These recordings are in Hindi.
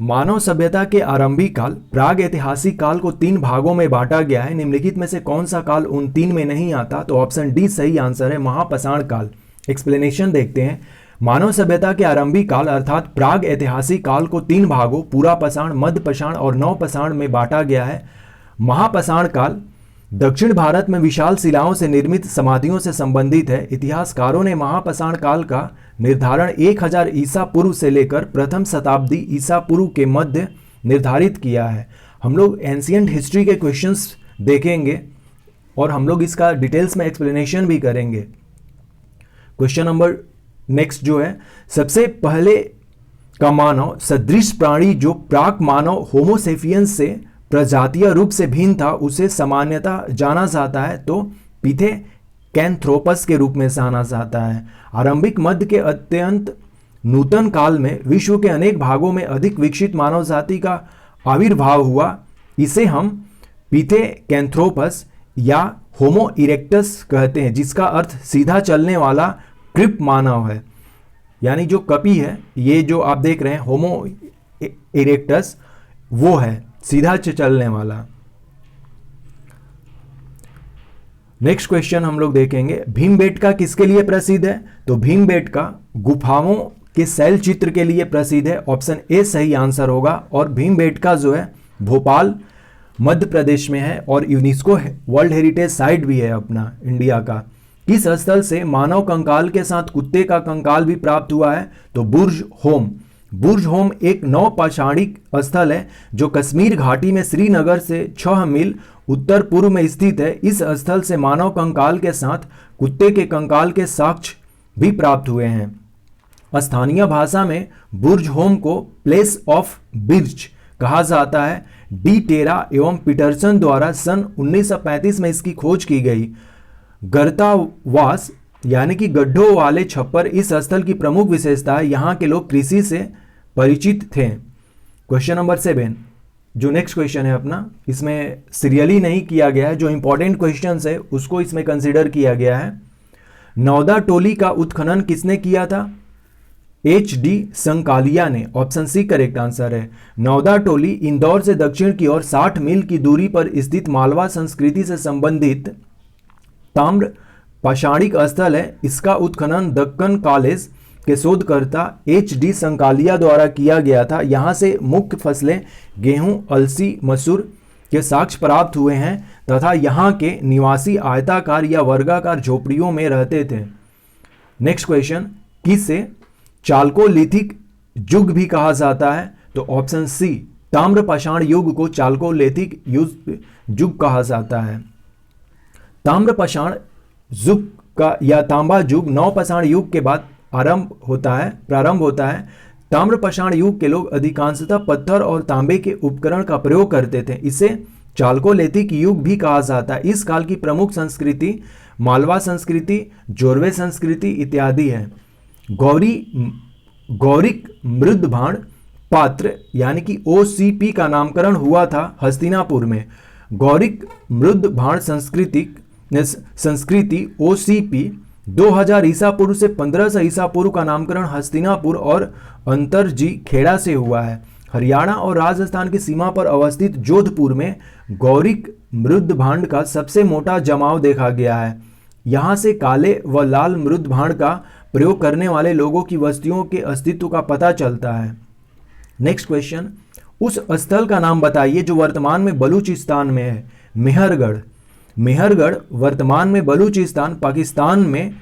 मानव सभ्यता के आरंभिक काल प्राग ऐतिहासिक काल को 3 भागों में बांटा गया है। निम्नलिखित में से कौन सा काल उन 3 में नहीं आता? तो ऑप्शन डी सही आंसर है, महापाषाण काल। एक्सप्लेनेशन देखते हैं। मानव सभ्यता के आरंभिक काल अर्थात प्राग ऐतिहासिक काल को 3 भागों पुरापाषाण, मध्यपाषाण और नवपाषाण में बांटा गया है। महापाषाण काल दक्षिण भारत में विशाल शिलाओं से निर्मित समाधियों से संबंधित है। इतिहासकारों ने महापाषाण काल का निर्धारण 1000 ईसा पूर्व से लेकर प्रथम शताब्दी ईसा पूर्व के मध्य निर्धारित किया है। हम लोग एंशिएंट हिस्ट्री के क्वेश्चंस देखेंगे और हम लोग इसका डिटेल्स में एक्सप्लेनेशन भी करेंगे। क्वेश्चन नंबर नेक्स्ट जो है, सबसे पहले का मानव सदृश प्राणी जो प्राक मानव होमोसेपियंस से प्रजातीय रूप से भिन्न था उसे सामान्यतः जाना जाता है तो पिथेकैंथ्रोपस के रूप में जाना जाता है। आरंभिक मध्य के अत्यंत नूतन काल में विश्व के अनेक भागों में अधिक विकसित मानव जाति का आविर्भाव हुआ। इसे हम पिथेकैंथ्रोपस या होमो इरेक्टस कहते हैं, जिसका अर्थ सीधा चलने वाला कृप मानव है। यानी जो कपी है, ये जो आप देख रहे हैं होमो इरेक्टस, वो है सीधा चलने वाला। नेक्स्ट क्वेश्चन हम लोग देखेंगे, भीमबेटका किसके लिए प्रसिद्ध है? तो भीमबेटका गुफाओं के शैल चित्र के लिए प्रसिद्ध है। ऑप्शन ए सही आंसर होगा। और भीमबेटका जो है भोपाल मध्य प्रदेश में है और यूनेस्को वर्ल्ड हेरिटेज साइट भी है अपना इंडिया का। किस स्थल से मानव कंकाल के साथ कुत्ते का कंकाल भी प्राप्त हुआ है? तो बुर्ज होम। बुर्ज होम एक नवपाषाणिक स्थल है जो कश्मीर घाटी में श्रीनगर से 6 मील उत्तर पूर्व में स्थित है। इस स्थल से मानव कंकाल के साथ कुत्ते के कंकाल के साक्ष्य भी प्राप्त हुए हैं। स्थानीय भाषा में बुर्ज होम को प्लेस ऑफ बिर्च कहा जाता है। डी टेरा एवं पीटरसन द्वारा सन 1935 में इसकी खोज की गई। गर्तावास यानी कि गड्ढों वाले छप्पर इस स्थल की प्रमुख विशेषता है। यहाँ के लोग कृषि से परिचित थे। क्वेश्चन नंबर 7 जो नेक्स्ट क्वेश्चन है अपना, इसमें सीरियली नहीं किया गया है, जो इंपॉर्टेंट क्वेश्चन है उसको इसमें कंसिडर किया गया है। नौदा टोली का उत्खनन किसने किया था? HD संकालिया ने। ऑप्शन सी करेक्ट आंसर है। नौदा टोली इंदौर से दक्षिण की ओर 60 मील की दूरी पर स्थित मालवा संस्कृति से संबंधित ताम्र पाषाणिक स्थल है। इसका उत्खनन दक्कन कॉलेज के शोधकर्ता HD संकालिया द्वारा किया गया था। यहाँ से मुख्य फसलें गेहूं, अलसी, मसूर के साक्ष्य प्राप्त हुए हैं तथा यहाँ के निवासी आयताकार या वर्गाकार झोपड़ियों में रहते थे। नेक्स्ट क्वेश्चन, किसे चालकोलिथिक युग भी कहा जाता है? तो ऑप्शन सी ताम्रपाषाण युग को चालकोलिथिक युग कहा जाता है। ताम्रपाषाण युग का या तांबा युग नवपाषाण युग के बाद प्रारंभ होता है। ताम्रपाषाण युग के लोग अधिकांशतः पत्थर और तांबे के उपकरण का प्रयोग करते थे। इसे चालकोलिथिक युग भी कहा जाता है। इस काल की प्रमुख संस्कृति मालवा संस्कृति, जोरवे संस्कृति इत्यादि है। गौरिक मृदभांड पात्र यानी कि OCP का नामकरण हुआ था हस्तिनापुर में। गौरिक मृदभांड संस्कृति OCP 2000 ईसा पूर्व से 1500 ईसा पूर्व का नामकरण हस्तिनापुर और अंतरजी खेड़ा से हुआ है। हरियाणा और राजस्थान की सीमा पर अवस्थित जोधपुर में गौरिक मृदभांड का सबसे मोटा जमाव देखा गया है। यहाँ से काले व लाल मृदभांड का प्रयोग करने वाले लोगों की बस्तियों के अस्तित्व का पता चलता है। नेक्स्ट क्वेश्चन, उस स्थल का नाम बताइए जो वर्तमान में बलूचिस्तान में है। मेहरगढ़। मेहरगढ़ वर्तमान में बलूचिस्तान पाकिस्तान में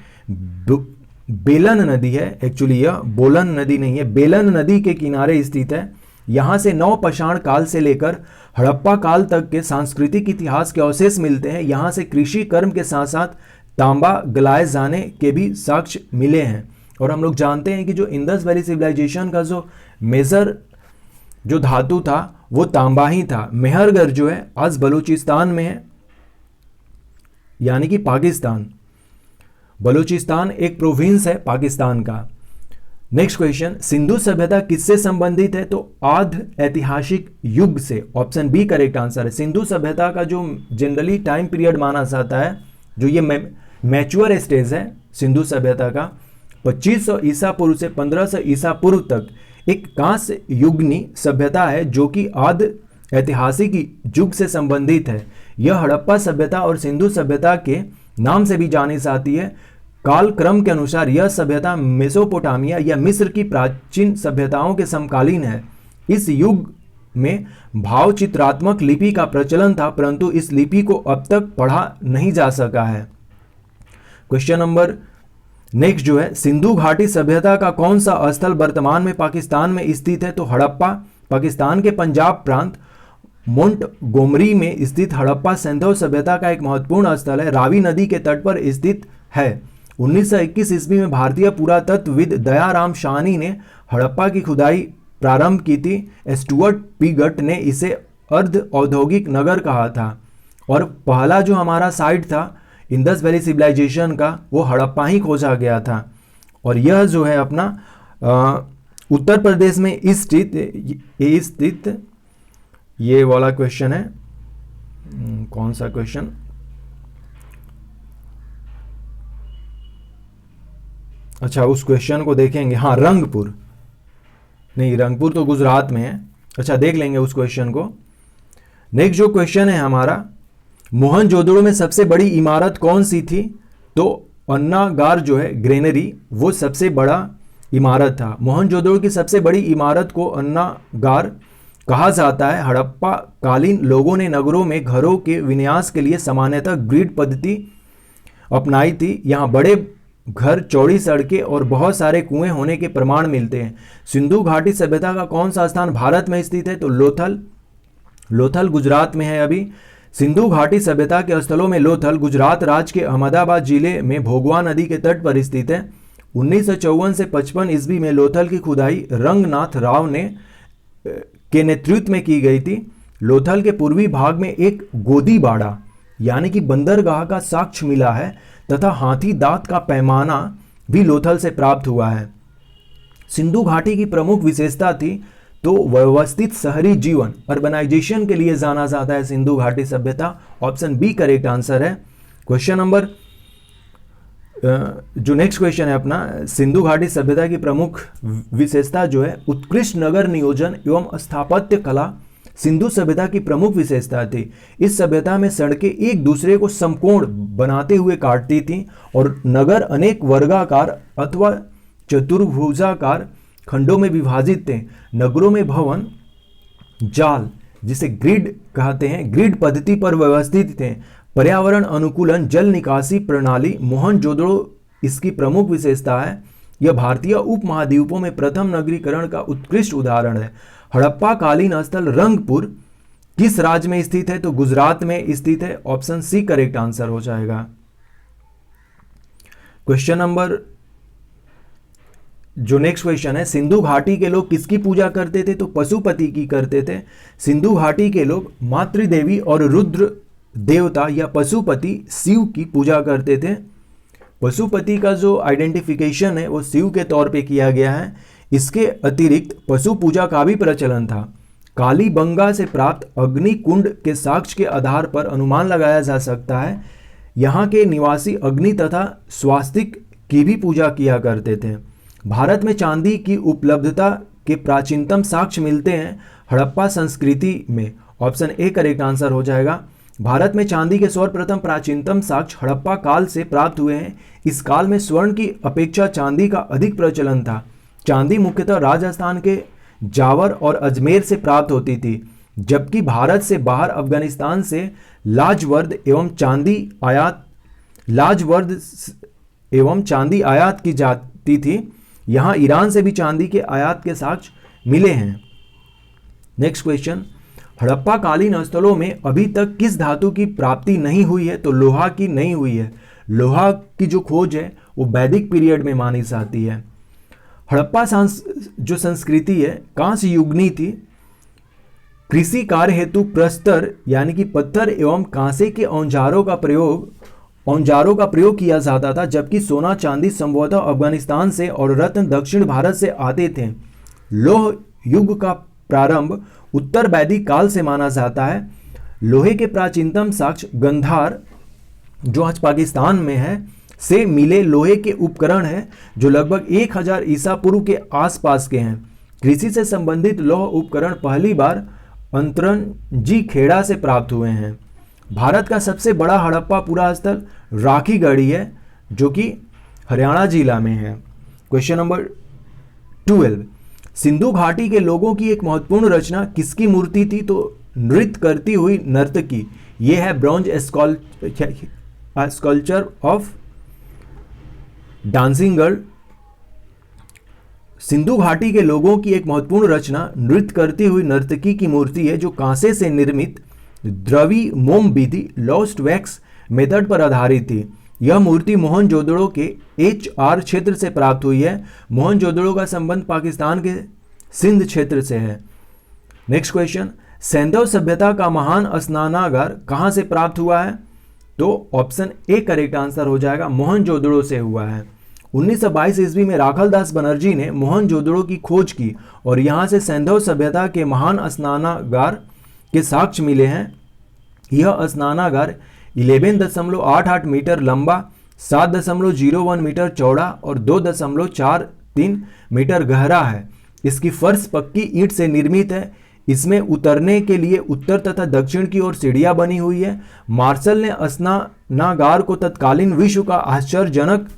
बेलन नदी है। एक्चुअली यह बोलन नदी नहीं है, बेलन नदी के किनारे स्थित है। यहाँ से नवपाषाण काल से लेकर हड़प्पा काल तक के सांस्कृतिक इतिहास के अवशेष मिलते हैं। यहाँ से कृषि कर्म के साथ साथ तांबा गलाए जाने के भी साक्ष्य मिले हैं। और हम लोग जानते हैं कि जो इंडस वैली सिविलाइजेशन का जो मेजर जो धातु था वो तांबा ही था। मेहरगढ़ जो है आज बलूचिस्तान में है, यानी कि पाकिस्तान। बलूचिस्तान एक प्रोविंस है पाकिस्तान का। नेक्स्ट क्वेश्चन, सिंधु सभ्यता किससे संबंधित है? तो आद्य ऐतिहासिक युग से। ऑप्शन बी करेक्ट आंसर है। सिंधु सभ्यता का जो जनरली टाइम पीरियड माना जाता है, जो ये मैच्योर स्टेज है सिंधु सभ्यता का, 2500 ईसा पूर्व से 1500 ईसा पूर्व तक एक कांस्य युगनी सभ्यता है जो कि आदि ऐतिहासिक युग से संबंधित है। यह हड़प्पा सभ्यता और सिंधु सभ्यता के नाम से भी जानी जाती है। कालक्रम के अनुसार यह सभ्यता मेसोपोटामिया या मिस्र की प्राचीन सभ्यताओं के समकालीन है। इस युग में भावचित्रात्मक लिपि का प्रचलन था, परंतु इस लिपि को अब तक पढ़ा नहीं जा सका है। क्वेश्चन नंबर नेक्स्ट जो है, सिंधु घाटी सभ्यता का कौन सा स्थल वर्तमान में पाकिस्तान में स्थित है? तो हड़प्पा पाकिस्तान के पंजाब प्रांत मोंटगोमरी में स्थित हड़प्पा सिंधु सभ्यता का एक महत्वपूर्ण स्थल है। रावी नदी के तट पर स्थित है। 1921 ईस्वी में भारतीय पुरातत्वविद दयाराम शाहनी ने हड़प्पा की खुदाई प्रारंभ की थी। स्टुअर्ट पिगट ने इसे अर्ध औद्योगिक नगर कहा था और पहला जो हमारा साइट था इंडस वैली सिविलाइजेशन का वो हड़प्पा ही खोजा गया था। और यह जो है अपना उत्तर प्रदेश में स्थित ये वाला क्वेश्चन है। कौन सा क्वेश्चन? अच्छा, उस क्वेश्चन को देखेंगे। हाँ, रंगपुर नहीं, रंगपुर तो गुजरात में है। अच्छा, देख लेंगे उस क्वेश्चन को। नेक्स्ट जो क्वेश्चन है हमारा, मोहनजोदड़ो में सबसे बड़ी इमारत कौन सी थी? तो अन्नागार जो है ग्रेनरी, वो सबसे बड़ा इमारत था। मोहनजोदड़ो की सबसे बड़ी इमारत को अन्नागार कहा जाता है। हड़प्पा कालीन लोगों ने नगरों में घरों के विन्यास के लिए सामान्यतः ग्रिड पद्धति अपनाई थी। यहाँ बड़े घर, चौड़ी सड़कें और बहुत सारे कुएं होने के प्रमाण मिलते हैं। सिंधु घाटी सभ्यता का कौन सा स्थान भारत में स्थित है? तो लोथल गुजरात में है। अभी सिंधु घाटी सभ्यता के स्थलों में लोथल गुजरात राज्य के अहमदाबाद जिले में भोगवा नदी के तट पर स्थित है। 1954 से 55 ईस्वी में लोथल की खुदाई रंगनाथ राव ने के नेतृत्व में की गई थी। लोथल के पूर्वी भाग में एक गोदीबाड़ा यानी कि बंदरगाह का साक्ष्य मिला है तथा हाथी दांत का पैमाना भी लोथल से प्राप्त हुआ है। सिंधु घाटी की प्रमुख विशेषता थी तो व्यवस्थित शहरी जीवन, अर्बनाइजेशन के लिए जाना जाता है सिंधु घाटी सभ्यता। ऑप्शन बी करेक्ट आंसर है। क्वेश्चन नंबर जो नेक्स्ट क्वेश्चन है अपना, सिंधु घाटी सभ्यता की प्रमुख विशेषता जो है उत्कृष्ट नगर नियोजन एवं स्थापत्य कला सिंधु सभ्यता की प्रमुख विशेषता थी। इस सभ्यता में सड़कें एक दूसरे को समकोण बनाते हुए काटती थीं और नगर अनेक वर्गाकार अथवा चतुर्भुजाकार खंडों में विभाजित थे। नगरों में भवन जाल, जिसे ग्रिड कहते हैं, ग्रिड पद्धति पर व्यवस्थित थे। पर्यावरण अनुकूलन जल निकासी प्रणाली मोहनजोदड़ो इसकी प्रमुख विशेषता है। यह भारतीय उपमहाद्वीपों में प्रथम नगरीकरण का उत्कृष्ट उदाहरण है। हड़प्पा कालीन स्थल रंगपुर किस राज्य में स्थित है? तो गुजरात में स्थित है। ऑप्शन सी करेक्ट आंसर हो जाएगा। क्वेश्चन नंबर जो नेक्स्ट क्वेश्चन है, सिंधु घाटी के लोग किसकी पूजा करते थे? तो पशुपति की करते थे। सिंधु घाटी के लोग मातृदेवी और रुद्र देवता या पशुपति शिव की पूजा करते थे। पशुपति का जो आइडेंटिफिकेशन है वो शिव के तौर पे किया गया है। इसके अतिरिक्त पशु पूजा का भी प्रचलन था। कालीबंगा से प्राप्त अग्नि कुंड के साक्ष्य के आधार पर अनुमान लगाया जा सकता है यहाँ के निवासी अग्नि तथा स्वास्तिक की भी पूजा किया करते थे। भारत में चांदी की उपलब्धता के प्राचीनतम साक्ष्य मिलते हैं हड़प्पा संस्कृति में। ऑप्शन ए करेक्ट आंसर हो जाएगा। भारत में चांदी के सर्वप्रथम प्राचीनतम साक्ष्य हड़प्पा काल से प्राप्त हुए हैं। इस काल में स्वर्ण की अपेक्षा चांदी का अधिक प्रचलन था। चांदी मुख्यतः राजस्थान के जावर और अजमेर से प्राप्त होती थी, जबकि भारत से बाहर अफगानिस्तान से लाजवर्द एवं चांदी आयात की जाती थी। यहाँ ईरान से भी चांदी के आयात के साक्ष्य मिले हैं। नेक्स्ट क्वेश्चन, हड़प्पा कालीन स्थलों में अभी तक किस धातु की प्राप्ति नहीं हुई है? तो लोहा की नहीं हुई है। लोहा की जो खोज है वो वैदिक पीरियड में मानी जाती है। हड़प्पा जो संस्कृति है कांस्य युगनी थी। कृषि कार्य हेतु प्रस्तर यानी कि पत्थर एवं कांसे के औजारों का प्रयोग किया जाता था, जबकि सोना चांदी संभवतः अफगानिस्तान से और रत्न दक्षिण भारत से आते थे। लौह युग का प्रारंभ उत्तर वैदिक काल से माना जाता है। लोहे के प्राचीनतम साक्ष्य गंधार जो आज पाकिस्तान में है से मिले लोहे के उपकरण हैं जो लगभग 1000 ईसा पूर्व के आसपास के हैं। कृषि से संबंधित लौह उपकरण पहली बार अंतरंजी खेड़ा से प्राप्त हुए हैं। भारत का सबसे बड़ा हड़प्पा पुरास्थल राखीगढ़ी है जो कि हरियाणा जिला में है। क्वेश्चन नंबर 12, सिंधु घाटी के लोगों की एक महत्वपूर्ण रचना किसकी मूर्ति थी? तो नृत्य करती हुई नर्तकी। यह है bronze sculpture of dancing girl. Sindhu घाटी के लोगों की एक महत्वपूर्ण रचना नृत्य करती हुई नर्तकी की मूर्ति है जो कांसे से निर्मित द्रवी मोम विधि लॉस्ट वैक्स मेथड पर आधारित थी। यह मूर्ति मोहनजोदड़ो के HR क्षेत्र से प्राप्त हुई है। मोहनजोदड़ो का संबंध पाकिस्तान के सिंध क्षेत्र से है। नेक्स्ट क्वेश्चन, सैंधव सभ्यता का महान स्नानागार कहां से प्राप्त हुआ है? तो ऑप्शन ए करेक्ट आंसर हो जाएगा, मोहनजोदड़ो से हुआ है। 1922 ईस्वी में राखलदास बनर्जी ने मोहनजोदड़ो की खोज की और यहां से सैंधव सभ्यता के महान स्नानागार के साक्ष्य मिले हैं। यह स्नानागार 11.88 मीटर लंबा, 7.01 मीटर चौड़ा और 2.43 मीटर गहरा है। इसकी फर्श पक्की ईंट से निर्मित है। इसमें उतरने के लिए उत्तर तथा दक्षिण की ओर सीढ़ियां बनी हुई है। मार्शल ने स्नानागार को तत्कालीन विश्व का आश्चर्यजनक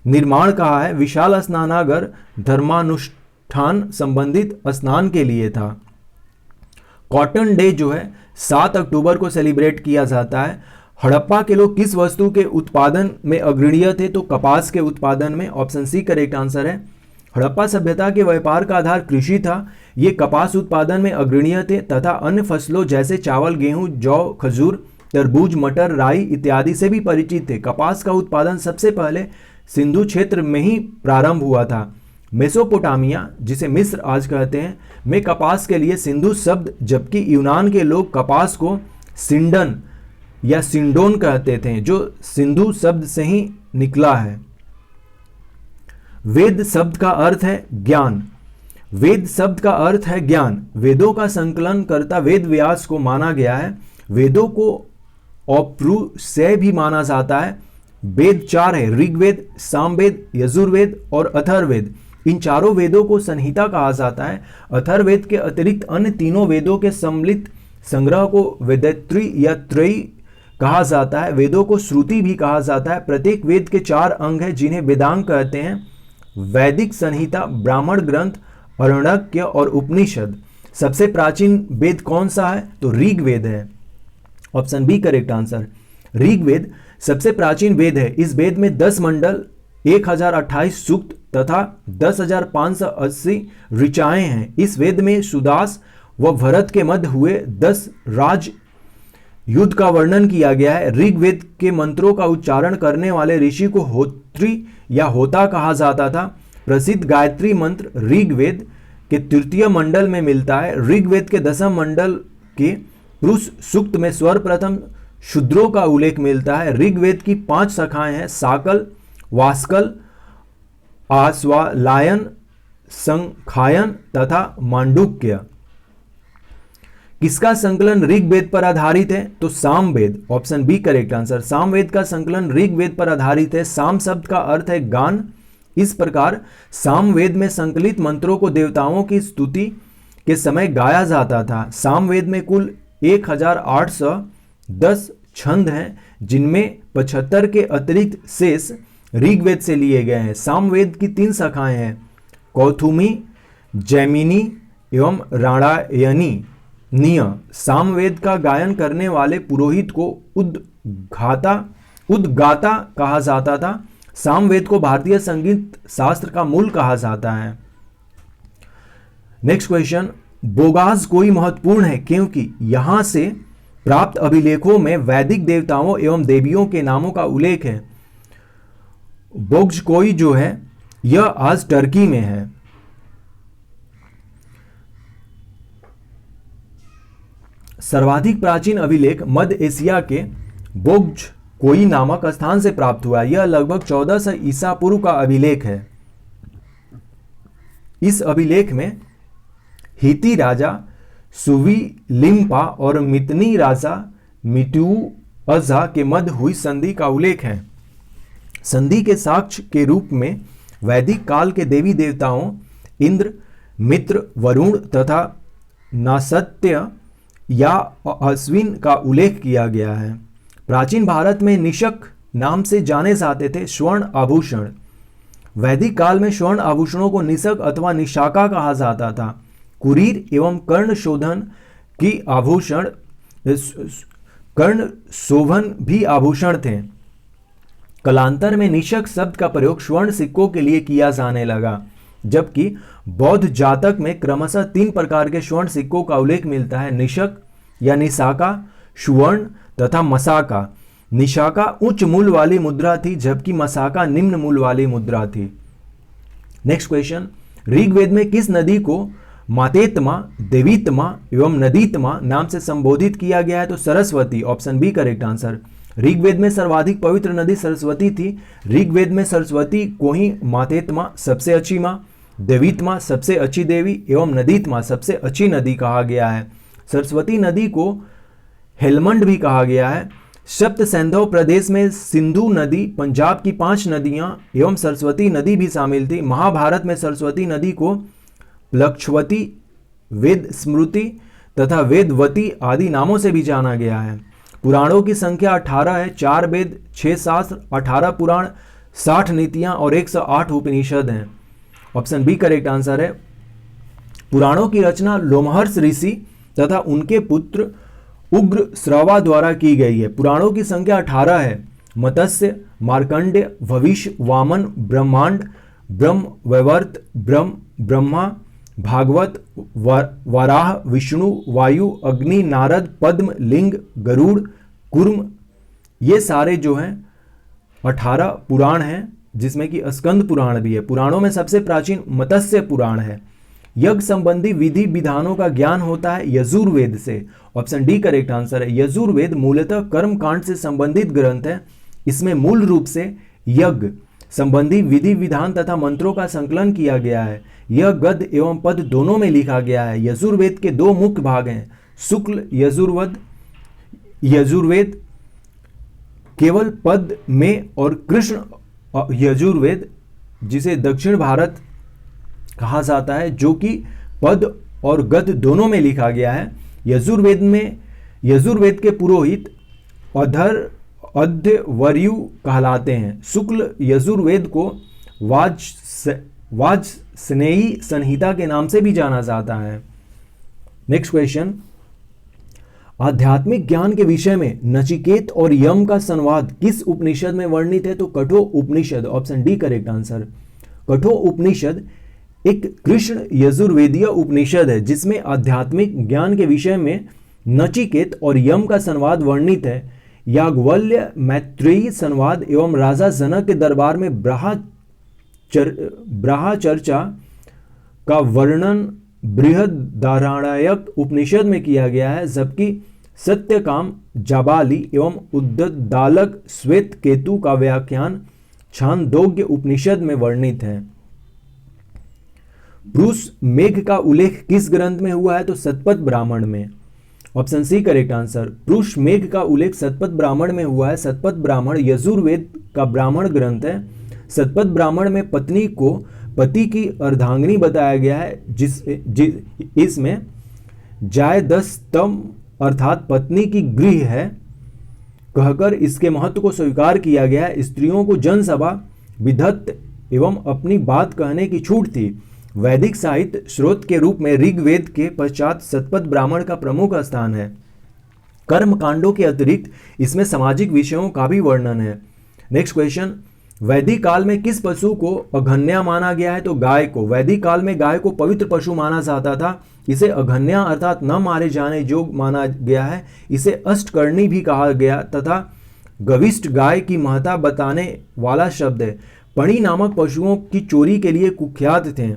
निर्माण कहा है। विशाल स्नानागार धर्मानुष्ठान संबंधित स्नान के लिए था। कॉटन डे जो है 7 अक्टूबर को सेलिब्रेट किया जाता है। हड़प्पा के लोग किस वस्तु के उत्पादन में अग्रणीय थे? तो कपास के उत्पादन में। ऑप्शन सी करेक्ट आंसर है। हड़प्पा सभ्यता के व्यापार का आधार कृषि था। ये कपास उत्पादन में अग्रणीय थे तथा अन्य फसलों जैसे चावल, गेहूं, जौ, खजूर, तरबूज, मटर, राई इत्यादि से भी परिचित थे। कपास का उत्पादन सबसे पहले सिंधु क्षेत्र में ही प्रारंभ हुआ था। मेसोपोटामिया, जिसे मिस्र आज कहते हैं, में कपास के लिए सिंधु शब्द, जबकि यूनान के लोग कपास को सिंडन या सिंडोन कहते थे जो सिंधु शब्द से ही निकला है। वेद शब्द का अर्थ है ज्ञान। वेद शब्द का अर्थ है ज्ञान। वेदों का संकलन करता वेद व्यास को माना गया है। वेदों को औपनिषद भी माना जाता है। वेद 4 है, ऋग्वेद, सामवेद, यजुर्वेद और अथर्ववेद। इन चारों वेदों को संहिता कहा जाता है। अथर्ववेद के अतिरिक्त अन्य तीनों वेदों के सम्मिलित संग्रह को वेदत्रयी या त्रयी कहा जाता है। वेदों को श्रुति भी कहा जाता है। प्रत्येक वेद के 4 अंग हैं जिन्हें वेदांग कहते हैं। वैदिक संहिता, ब्राह्मण ग्रंथ, आरण्यक और उपनिषद। सबसे प्राचीन वेद कौन सा है? तो ऋग्वेद है। Option B correct answer. Rigveda सबसे प्राचीन वेद है। इस वेद में 10 मंडल, 1028 सूक्त तथा 10,580 ऋचाएं हैं। इस वेद में सुदास व भरत के मध्य हुए 10 राज युद्ध का वर्णन किया गया है। ऋग्वेद के मंत्रों का उच्चारण करने वाले ऋषि को होत्री या होता कहा जाता था। प्रसिद्ध गायत्री मंत्र ऋग्वेद के 3 मंडल में मिलता है। ऋग्वेद के 10 मंडल के पुरुष सूक्त में सर्वप्रथम शूद्रों का उल्लेख मिलता है। ऋग्वेद की 5 शाखाएं हैं, साकल, वास्कल, आश्वालायन, संखायन तथा मांडुक्य। किसका संकलन ऋग्वेद पर आधारित है? तो Samaveda. Option B correct answer. Samaveda का संकलन ऋग्वेद पर आधारित है। साम शब्द का अर्थ है गान। इस प्रकार सामवेद में संकलित मंत्रों को देवताओं की स्तुति के समय गाया जाता था। सामवेद में कुल 1810 छंद हैं जिनमें 75 के अतिरिक्त शेष ऋग्वेद से लिए गए हैं। सामवेद की 3 शाखाएं हैं, कौथुमी, जैमिनी एवं राणायनी। निय सामवेद का गायन करने वाले पुरोहित को उद्गाता कहा जाता था। सामवेद को भारतीय संगीत शास्त्र का मूल कहा जाता है। नेक्स्ट क्वेश्चन, बोगास कोई महत्वपूर्ण है क्योंकि यहां से प्राप्त अभिलेखों में वैदिक देवताओं एवं देवियों के नामों का उल्लेख है। बोग्जकोई जो है यह आज टर्की में है। सर्वाधिक प्राचीन अभिलेख मध्य एशिया के बोग्जकोई नामक स्थान से प्राप्त हुआ। यह लगभग 1400 ईसा पूर्व का अभिलेख है। इस अभिलेख में हिती राजा सुविलिम्पा और मितनी राजा मिटुअजा के मध्य हुई संधि का उल्लेख है। संधि के साक्ष्य के रूप में वैदिक काल के देवी देवताओं इंद्र, मित्र, वरुण तथा नासत्य या अश्विन का उल्लेख किया गया है। प्राचीन भारत में निशक नाम से जाने जाते थे स्वर्ण आभूषण। वैदिक काल में स्वर्ण आभूषणों को निशक अथवा निशाका कहा जाता था। कुरीर एवं कर्ण शोधन की आभूषण, कर्ण शोभन भी आभूषण थे। कालांतर में निशक शब्द का प्रयोग स्वर्ण सिक्कों के लिए किया जाने लगा, जबकि बौद्ध जातक में क्रमशः 3 प्रकार के स्वर्ण सिक्कों का उल्लेख मिलता है, निशक या निशाका, सुवर्ण तथा मसाका। निशाका उच्च मूल्य वाली मुद्रा थी, जबकि मसाका निम्न मूल्य वाली मुद्रा थी। नेक्स्ट क्वेश्चन, ऋग्वेद में किस नदी को मातेत्मा, देवीत्मा एवं नदीत्मा नाम से संबोधित किया गया है? तो Saraswati, option B correct answer. Rigveda में सर्वाधिक पवित्र नदी सरस्वती थी। ऋग्वेद में सरस्वती को ही मातेत्मा सबसे अच्छी माँ, देवीत्मा सबसे अच्छी देवी एवं नदीत्मा सबसे अच्छी नदी कहा गया है। सरस्वती नदी को हेलमंड भी कहा गया है। सप्त सैंधव प्रदेश में सिंधु नदी, पंजाब की 5 नदियां एवं सरस्वती नदी भी शामिल थी। महाभारत में सरस्वती नदी को प्लक्षवती, वेद स्मृति तथा वेदवती आदि नामों से भी जाना गया है। पुराणों की संख्या 18 है, 4 वेद, 6 शास्त्र, 18 पुराण, 60 नीतियां और 108 उपनिषद हैं। ऑप्शन बी करेक्ट आंसर है। पुराणों की रचना लोमहर्ष ऋषि तथा उनके पुत्र उग्र श्रवा द्वारा की गई है। पुराणों की संख्या 18 है। मत्स्य, मार्कंडेय, भविष्य, वामन, ब्रह्मांड, ब्रह्म वैवर्त, ब्रह्मा, भागवत, वराह, विष्णु, वायु, अग्नि, नारद, पद्म, लिंग, गरुड़, कुर्म, ये सारे जो हैं 18 पुराण हैं, जिसमें कि स्कंद पुराण भी है। पुराणों में सबसे प्राचीन मत्स्य पुराण है। यज्ञ संबंधी विधि विधानों का ज्ञान होता है यजुर्वेद से। ऑप्शन डी करेक्ट आंसर है। यजुर्वेद मूलतः कर्म कांड से संबंधित ग्रंथ है। इसमें मूल रूप से यज्ञ संबंधी विधि विधान तथा मंत्रों का संकलन किया गया है। यह गद्य एवं पद दोनों में लिखा गया है। यजुर्वेद के 2 मुख्य भाग हैं, शुक्ल यजुर्वेद केवल पद में और कृष्ण यजुर्वेद जिसे दक्षिण भारत कहा जाता है, जो कि पद और गद्य दोनों में लिखा गया है। यजुर्वेद के पुरोहित अध्यवर्यु कहलाते हैं। शुक्ल यजुर्वेद को वाजस्नेयी संहिता के नाम से भी जाना जाता है। नेक्स्ट क्वेश्चन, आध्यात्मिक ज्ञान के विषय में नचिकेत और यम का संवाद किस उपनिषद में वर्णित है? तो कठोर उपनिषद, ऑप्शन डी करेक्ट आंसर। कठोर उपनिषद एक कृष्ण यजुर्वेदीय उपनिषद है, जिसमें आध्यात्मिक ज्ञान के विषय में नचिकेत और यम का संवाद वर्णित है। याज्ञवल्क्य मैत्रेयी संवाद एवं राजा जनक के दरबार में ब्रह्मचर्चा का वर्णन बृहदारण्यक उपनिषद में किया गया है, जबकि सत्यकाम, जाबाली एवं उद्दालक श्वेत केतु का व्याख्यान छांदोग्य उपनिषद में वर्णित है। पुरुष मेघ का उल्लेख किस ग्रंथ में हुआ है? तो शतपथ ब्राह्मण में। Option C correct answer. पुरुष मेघ का उल्लेख शतपथ ब्राह्मण में हुआ है। शतपथ ब्राह्मण यजुर्वेद का ब्राह्मण ग्रंथ है। शतपथ ब्राह्मण में पत्नी को पति की अर्धांगिनी बताया गया है, इसमें जायदस्तम अर्थात पत्नी की गृह है कहकर इसके महत्व को स्वीकार किया गया है। स्त्रियों को जनसभा, विधत्त एवं अपनी बात कहने की छूट थी। वैदिक साहित्य स्रोत के रूप में ऋग्वेद के पश्चात शतपथ ब्राह्मण का प्रमुख स्थान है। कर्म कांडों के अतिरिक्त इसमें सामाजिक विषयों का भी वर्णन है। नेक्स्ट क्वेश्चन, वैदिक काल में किस पशु को अघन्या माना गया है? तो गाय को। वैदिक काल में गाय को पवित्र पशु माना जाता था। इसे अघन्या अर्थात न मारे जाने योग्य माना गया है। इसे अष्टकर्णी भी कहा गया तथा गविष्ठ गाय की महत्ता बताने वाला शब्द है। पणी नामक पशुओं की चोरी के लिए कुख्यात थे।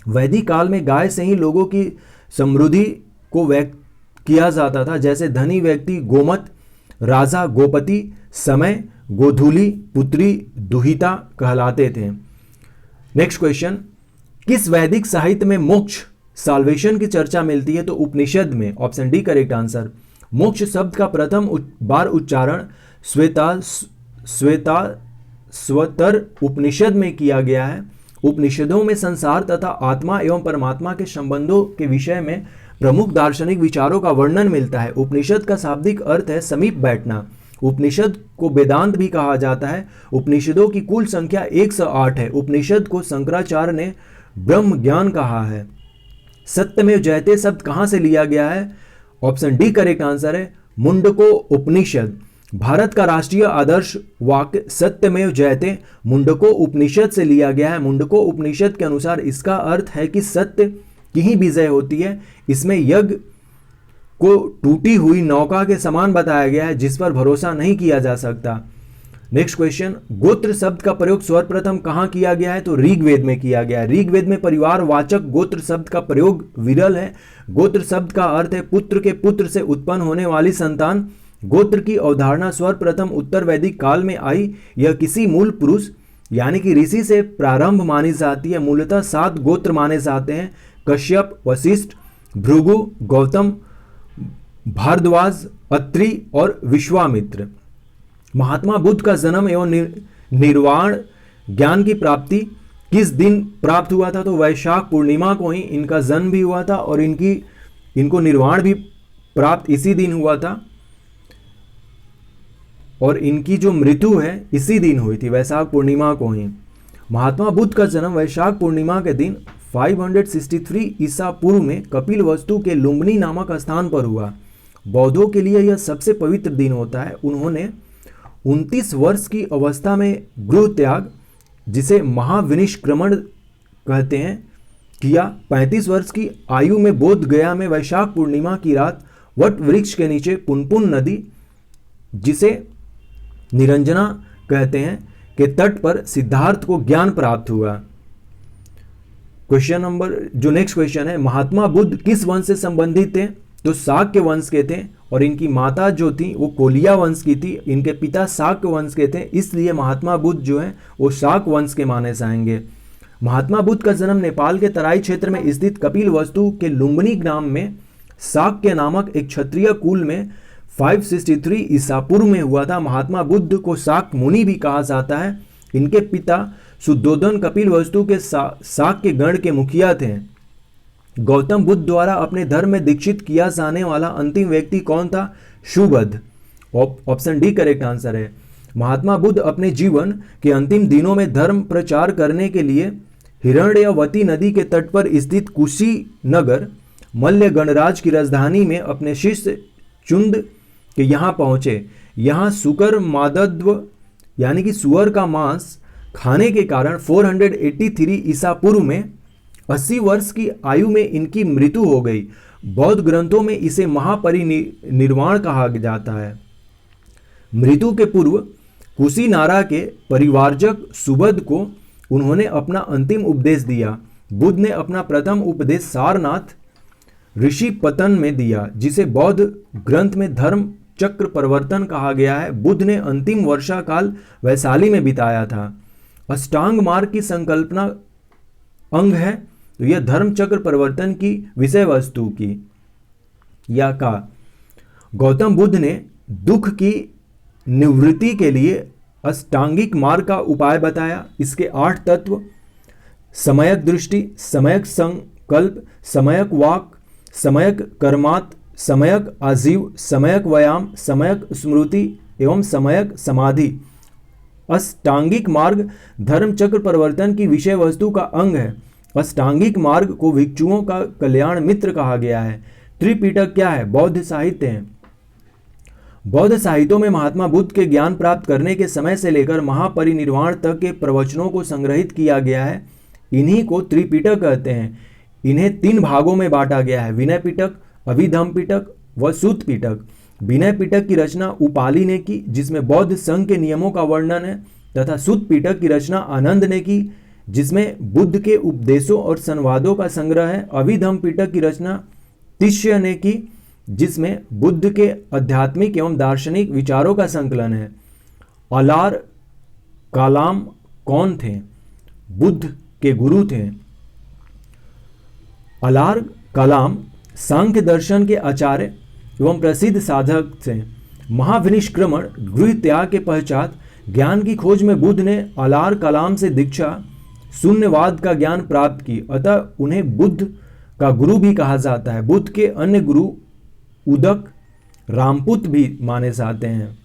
वैदिक काल में गाय से ही लोगों की समृद्धि को व्यक्त किया जाता था, जैसे धनी व्यक्ति गोमत, राजा गोपति, समय गोधूली, पुत्री दुहिता कहलाते थे। नेक्स्ट क्वेश्चन, किस वैदिक साहित्य में मोक्ष साल्वेशन की चर्चा मिलती है? तो उपनिषद में। Option D correct answer. मोक्ष शब्द का प्रथम बार उच्चारण स्वतर उपनिषद में किया गया है। उपनिषदों में संसार तथा आत्मा एवं परमात्मा के संबंधों के विषय में प्रमुख दार्शनिक विचारों का वर्णन मिलता है। उपनिषद का शाब्दिक अर्थ है समीप बैठना। उपनिषद को वेदांत भी कहा जाता है। उपनिषदों की कुल संख्या 108 है। उपनिषद को शंकराचार्य ने ब्रह्म ज्ञान कहा है। सत्यमेव जयते शब्द कहां से लिया गया है? ऑप्शन डी करेक्ट आंसर है, मुंडको उपनिषद। भारत का राष्ट्रीय आदर्श वाक्य सत्यमेव जयते मुंडको उपनिषद से लिया गया है। मुंडको उपनिषद के अनुसार इसका अर्थ है कि सत्य की ही विजय होती है। इसमें यज्ञ को टूटी हुई नौका के समान बताया गया है जिस पर भरोसा नहीं किया जा सकता। नेक्स्ट क्वेश्चन, गोत्र शब्द का प्रयोग सर्वप्रथम कहां किया गया है? तो ऋग्वेद में किया गया है। ऋग्वेद में परिवार वाचक गोत्र शब्द का प्रयोग विरल है। गोत्र शब्द का अर्थ है पुत्र के पुत्र से उत्पन्न होने वाली संतान। गोत्र की अवधारणा सर्वप्रथम उत्तर वैदिक काल में आई। यह किसी मूल पुरुष यानी कि ऋषि से प्रारंभ मानी जाती है। मूलतः 7 गोत्र माने जाते हैं, कश्यप, वशिष्ठ, भृगु, गौतम, भारद्वाज, अत्रि और विश्वामित्र। महात्मा बुद्ध का जन्म एवं निर्वाण ज्ञान की प्राप्ति किस दिन प्राप्त हुआ था? तो वैशाख पूर्णिमा को ही इनका जन्म भी हुआ था और इनको निर्वाण भी प्राप्त इसी दिन हुआ था और इनकी जो मृत्यु है इसी दिन हुई थी, वैशाख पूर्णिमा को ही। महात्मा बुद्ध का जन्म वैशाख पूर्णिमा के दिन 563 ईसा पूर्व में कपिलवस्तु के लुम्बिनी नामक स्थान पर हुआ। बौद्धों के लिए यह सबसे पवित्र दिन होता है। उन्होंने 29 वर्ष की अवस्था में गृह त्याग, जिसे महाविनिष्क्रमण कहते हैं, किया। 35 वर्ष की आयु में बोध गया में वैशाख पूर्णिमा की रात वट वृक्ष के नीचे पुनपुन नदी, जिसे निरंजना कहते हैं, के तट पर सिद्धार्थ को ज्ञान प्राप्त हुआ। क्वेश्चन नंबर जो नेक्स्ट क्वेश्चन है, महात्मा बुद्ध किस वंश से संबंधित थे? तो शाक्य वंश के थे और इनकी माता जो थी वो कोलिया वंश की थी। इनके पिता शाक्य वंश के थे, इसलिए महात्मा बुद्ध जो है वो शाक वंश के माने जाएंगे। महात्मा बुद्ध का जन्म नेपाल के तराई क्षेत्र में स्थित कपिलवस्तु के लुम्बिनी ग्राम में शाक्य नामक एक क्षत्रिय कुल में 563 ईसा पूर्व में हुआ था। महात्मा बुद्ध को शाक्य मुनि भी कहा जाता है। इनके पिता शुद्धोधन कपिलवस्तु के शाक्य गण के मुखिया थे। गौतम बुद्ध द्वारा अपने धर्म में दीक्षित किया जाने वाला अंतिम व्यक्ति कौन था? शुभद। ऑप्शन डी करेक्ट आंसर है। महात्मा बुद्ध अपने जीवन के अंतिम दिनों में धर्म प्रचार करने के लिए हिरण्यवती नदी के तट पर स्थित कुशीनगर मल्ल गणराज की राजधानी में अपने शिष्य चुंद के यहाँ पहुंचे। यहाँ सुकर मादद्व यानी कि सुअर का मांस खाने के कारण 483 ईसा पूर्व में 80 वर्ष की आयु में इनकी मृत्यु हो गई। बौद्ध ग्रंथों में इसे महापरिनिर्वाण कहा जाता है। मृत्यु के पूर्व कुशीनारा के परिवारजक सुबद को उन्होंने अपना अंतिम उपदेश दिया। बुद्ध ने अपना प्रथम उपदेश सारनाथ ऋषि पतन में दिया, जिसे बौद्ध ग्रंथ में धर्म चक्र परिवर्तन कहा गया है। बुद्ध ने अंतिम वर्षा काल वैशाली में बिताया था। अष्टांग मार्ग की संकल्पना अंग है, तो यह धर्म चक्र परिवर्तन की विषय वस्तु की या का। गौतम बुद्ध ने दुख की निवृत्ति के लिए अष्टांगिक मार्ग का उपाय बताया। इसके 8 तत्व समयक दृष्टि, समयक संकल्प, समयक वाक, समयक कर्मात, समयक आजीव, समयक व्यायाम, समयक स्मृति एवं समयक समाधि। अष्टांगिक मार्ग धर्म चक्र परिवर्तन की विषय वस्तु का अंग है। अष्टांगिक मार्ग को भिक्षुओं का कल्याण मित्र कहा गया है। त्रिपिटक क्या है? बौद्ध साहित्य है। बौद्ध साहित्यों में महात्मा बुद्ध के ज्ञान प्राप्त करने के समय से लेकर महापरिनिर्वाण तक के प्रवचनों को संग्रहित किया गया है। इन्हीं को त्रिपिटक कहते हैं। इन्हें 3 भागों में बांटा गया है, विनय पिटक, अभिधम्म पिटक व सूत पिटक। विनय पिटक की रचना उपाली ने की, जिसमें बौद्ध संघ के नियमों का वर्णन है, तथा सूत पिटक की रचना आनंद ने की, जिसमें बुद्ध के उपदेशों और संवादों का संग्रह है। अभिधम्म पिटक की रचना तिष्य ने की, जिसमें बुद्ध के आध्यात्मिक एवं दार्शनिक विचारों का संकलन है। अलार कालाम कौन थे? बुद्ध के गुरु थे। अलार कलाम सांख्य दर्शन के आचार्य एवं प्रसिद्ध साधक थे। महाविनिष्क्रमण गृह त्याग के पश्चात ज्ञान की खोज में बुद्ध ने अलार कलाम से दीक्षा शून्यवाद का ज्ञान प्राप्त की, अतः उन्हें बुद्ध का गुरु भी कहा जाता है। बुद्ध के अन्य गुरु उदक रामपुत भी माने जाते हैं।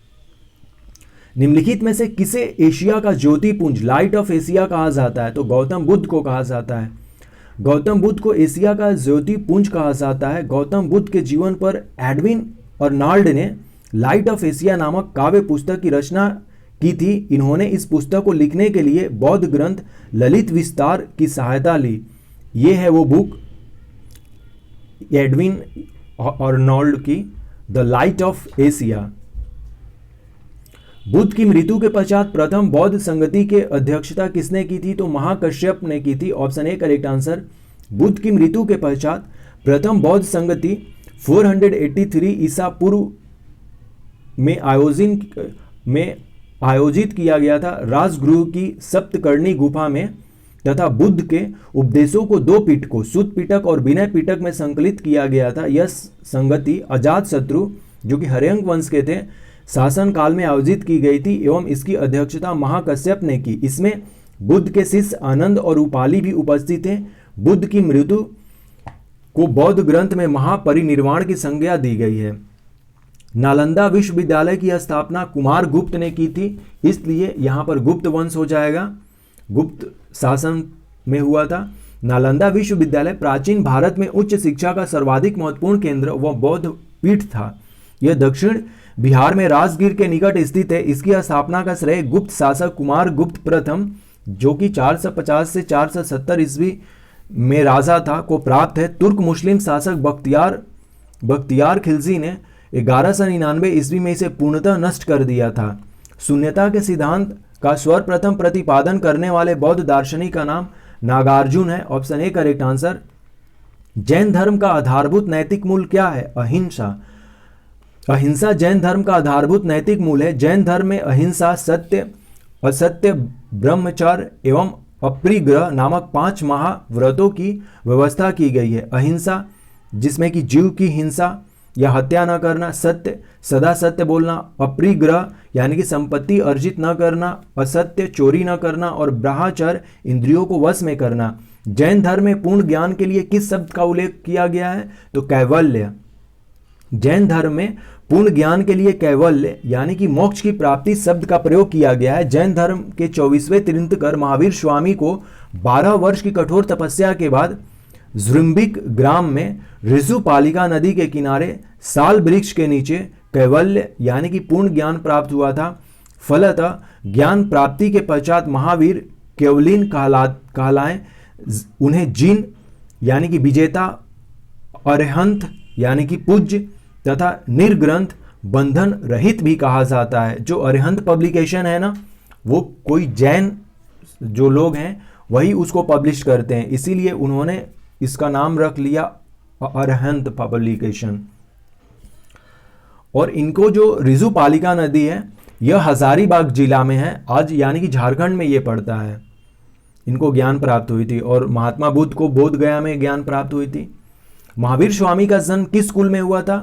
निम्नलिखित में से किसे एशिया का ज्योतिपुंज लाइट ऑफ एशिया कहा जाता है? तो गौतम बुद्ध को कहा जाता है। गौतम बुद्ध को एशिया का ज्योतिपुंज कहा जाता है। गौतम बुद्ध के जीवन पर एडविन अर्नाल्ड ने लाइट ऑफ एशिया नामक काव्य पुस्तक की रचना की थी। इन्होंने इस पुस्तक को लिखने के लिए बौद्ध ग्रंथ ललित विस्तार की सहायता ली। ये है वो बुक एडविन अर्नाल्ड की, the light of Asia. Buddha की मृत्यु के पश्चात प्रथम बौद्ध संगति के अध्यक्षता किसने की थी? तो महाकश्यप ने की थी। Option A correct answer. Buddha की मृत्यु के पश्चात प्रथम बौद्ध संगति 483 ईसा पूर्व में आयोजित किया गया था राजगृह की सप्तकर्णी गुफा में, तथा बुद्ध के उपदेशों को दो पिटकों सुत पिटक और विनय पिटक में संकलित किया गया था। यह संगति अजात शत्रु जो कि हर्यंक वंश के थे शासन काल में आयोजित की गई थी एवं इसकी अध्यक्षता महाकश्यप ने की। इसमें बुद्ध के शिष्य आनंद और उपाली भी उपस्थित थे। बुद्ध की मृत्यु को बौद्ध ग्रंथ में महापरिनिर्वाण की संज्ञा दी गई है। नालंदा विश्वविद्यालय की स्थापना कुमार गुप्त ने की थी, इसलिए यहाँ पर गुप्त वंश हो जाएगा, गुप्त शासन में हुआ था। नालंदा विश्वविद्यालय प्राचीन भारत में उच्च शिक्षा का सर्वाधिक महत्वपूर्ण केंद्र व बौद्ध पीठ था। यह दक्षिण बिहार में राजगीर के निकट स्थित है। इसकी स्थापना का श्रेय गुप्त शासक कुमार गुप्त प्रथम जो कि 450 से 470 ईस्वी में राजा था को प्राप्त है। तुर्क मुस्लिम शासक बख्तियार खिलजी ने 1199 ईस्वी में इसे पूर्णतः नष्ट कर दिया था। शून्यता के सिद्धांत का सर्वप्रथम प्रतिपादन करने वाले बौद्ध दार्शनिक का नाम नागार्जुन है। Option A correct answer. Jain धर्म का आधारभूत नैतिक मूल क्या है? अहिंसा। अहिंसा जैन धर्म का आधारभूत नैतिक मूल है। जैन धर्म में अहिंसा, सत्य, असत्य, ब्रह्मचर्य एवं अपरिग्रह नामक 5 महाव्रतों की व्यवस्था की गई है। अहिंसा जिसमें कि जीव की हिंसा या हत्या न करना, सत्य सदा सत्य बोलना, अपरिग्रह यानी कि संपत्ति अर्जित न करना, असत्य चोरी न करना और ब्रह्मचर्य इंद्रियों को वश में करना। जैन धर्म में पूर्ण ज्ञान के लिए किस शब्द का उल्लेख किया गया है? तो कैवल्य। जैन धर्म में पूर्ण ज्ञान के लिए कैवल्य यानी कि मोक्ष की प्राप्ति शब्द का प्रयोग किया गया है। जैन धर्म के 24वें तीर्थंकर महावीर स्वामी को 12 वर्ष की कठोर तपस्या के बाद जृंबिक ग्राम में ऋजुपालिका नदी के किनारे साल वृक्ष के नीचे कैवल्य यानी कि पूर्ण ज्ञान प्राप्त हुआ था। फलतः ज्ञान प्राप्ति के पश्चात महावीर केवलिन कहलाए। उन्हें जिन यानी कि विजेता, अरहंत यानी कि पूज्य तथा निर्ग्रंथ बंधन रहित भी कहा जाता है। जो अरहंत पब्लिकेशन है ना, वो कोई जैन जो लोग हैं वही उसको पब्लिश करते हैं, इसीलिए उन्होंने इसका नाम रख लिया अरहंत पब्लिकेशन। और इनको जो ऋजुपालिका नदी है यह हजारीबाग जिला में है, आज यानी कि झारखंड में ये पड़ता है। इनको ज्ञान प्राप्त हुई थी। और महात्मा बुद्ध को बोध गया में ज्ञान प्राप्त हुई थी। महावीर स्वामी का जन्म किस कुल में हुआ था?